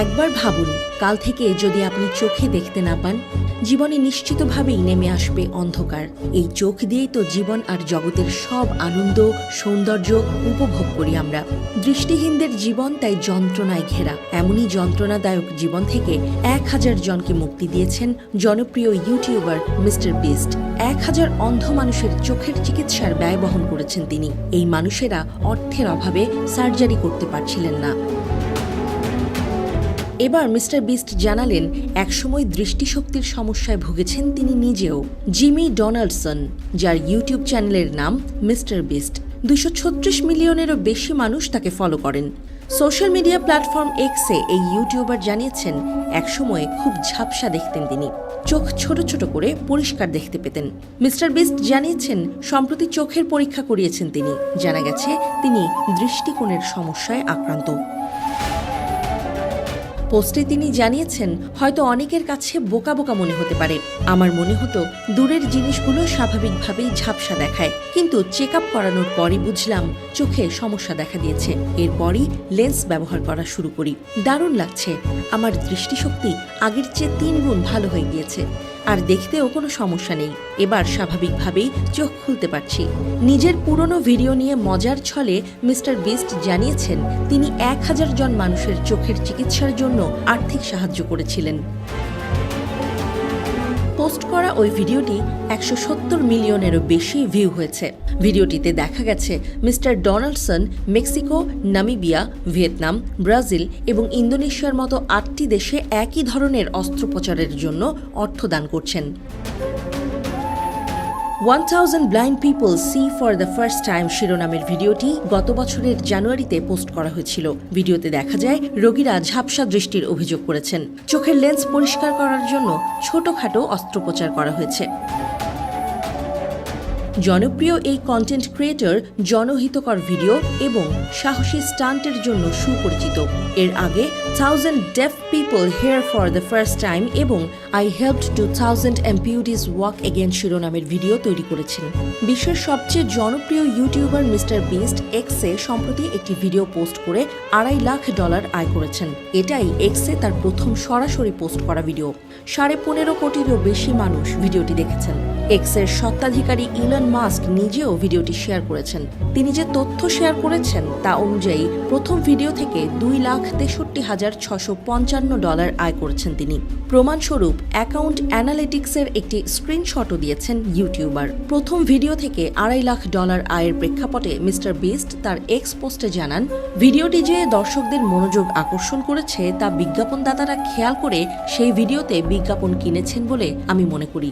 একবার ভাবুন, কাল থেকে যদি আপনি চোখে দেখতে না পান, জীবনে নিশ্চিতভাবেই নেমে আসবে অন্ধকার। এই চোখ দিয়েই তো জীবন আর জগতের সব আনন্দ, সৌন্দর্য উপভোগ করি আমরা। দৃষ্টিহীনদের জীবন তাই যন্ত্রণায় ঘেরা। এমনই যন্ত্রণাদায়ক জীবন থেকে 1000 জনকে মুক্তি দিয়েছেন জনপ্রিয় ইউটিউবার মিস্টার বিস্ট। 1000 অন্ধ মানুষের চোখের চিকিৎসার ব্যয় বহন করেছেন তিনি। এই মানুষেরা অর্থের অভাবে সার্জারি করতে পারছিলেন না। এবার মিস্টার বিস্ট জানালেন, একসময় দৃষ্টিশক্তির সমস্যায় ভুগেছেন তিনি নিজেও। জিমি ডোনাল্ডসন, যার ইউটিউব চ্যানেলের নাম মিস্টার বিস্ট, 236 মিলিয়নেরও বেশি মানুষ তাকে ফলো করেন। সোশ্যাল মিডিয়া প্ল্যাটফর্ম এক্সে এই ইউটিউবার জানিয়েছেন, একসময় খুব ঝাপসা দেখতেন তিনি, চোখ ছোট ছোট করে পরিষ্কার দেখতে পেতেন। মিস্টার বিস্ট জানিয়েছেন, সম্প্রতি চোখের পরীক্ষা করিয়েছেন তিনি। জানা গেছে তিনি দৃষ্টিকোণের সমস্যায় আক্রান্ত। পোস্টে তিনি জানিয়েছেন, হয়তো অনেকের কাছে বোকা বোকা মনে হতে পারে। আমার মনে হতো দূরের জিনিসগুলো স্বাভাবিকভাবেই ঝাপসা দেখায়, কিন্তু চেক আপ করানোর পরই বুঝলাম চোখে সমস্যা দেখা দিয়েছে। এরপরই লেন্স ব্যবহার করা শুরু করি। দারুণ লাগছে, আমার দৃষ্টিশক্তি আগের চেয়ে 3 গুণ ভালো হয়ে গিয়েছে, আর দেখতেও কোনো সমস্যা নেই। এবার স্বাভাবিকভাবেই চোখ খুলতে পারছি। নিজের পুরনো ভিডিও নিয়ে মজার ছলে মিস্টার বিস্ট জানিয়েছেন, তিনি 1000 জন মানুষের চোখের চিকিৎসার জন্য আর্থিক সাহায্য করেছিলেন। পোস্ট করা ওই ভিডিওটি 170 মিলিয়নেরও বেশি ভিউ হয়েছে। ভিডিওটিতে দেখা গেছে mister Donaldson Mexico, Namibia, Vietnam, Brazil এবং ইন্দোনেশিয়ার মতো 8টি দেশে একই ধরনের অস্ত্রোপচারের জন্য অর্থ দান করছেন। 1000 blind people see for the first time শিরোনামের ভিডিওটি গত বছরের জানুয়ারিতে পোস্ট করা হয়েছিল। ভিডিওতে দেখা যায় রোগীরা ঝাপসা দৃষ্টির অভিযোগ করেছেন। চোখের লেন্স পরিষ্কার করার জন্য ছোটখাটো অস্ত্রোপচার করা হয়েছে। জনপ্রিয় এই কন্টেন্ট ক্রিয়েটর জনহিতকর ভিডিও এবং সাহসী স্টান্টের জন্য সুপরিচিত। এর আগে 1000 deaf people hear for the first time এবং I helped 2000 amputees walk again শিরোনামের ভিডিও তৈরি করেছেন। বিশ্বের সবচেয়ে জনপ্রিয় ইউটিউবার মিস্টার বিস্ট এক্সে সম্প্রতি একটি ভিডিও পোস্ট করে $2.5 লাখ আয় করেছেন। এটাই এক্সে তার প্রথম সরাসরি পোস্ট করা ভিডিও। 15.5 কোটিরও বেশি মানুষ ভিডিওটি দেখেছেন। এক্সের স্বত্বাধিকারী ইলন মাস্ক নিজেও ভিডিওটি শেয়ার করেছেন। তিনি যে তথ্য শেয়ার করেছেন তা অনুযায়ী প্রথম ভিডিও থেকে $2,63,655 আয় করেছেন তিনি। প্রমাণস্বরূপ অ্যাকাউন্ট অ্যানালিটিক্সের একটি স্ক্রিনশটও দিয়েছেন ইউটিউবার। প্রথম ভিডিও থেকে $2.5 লাখ আয়ের প্রেক্ষাপটে মিস্টার বিস্ট তার এক্স পোস্টে জানান, ভিডিওটি যে দর্শকদের মনোযোগ আকর্ষণ করেছে তা বিজ্ঞাপনদাতারা খেয়াল করে সেই ভিডিওতে বিজ্ঞাপন কিনেছেন বলে আমি মনে করি।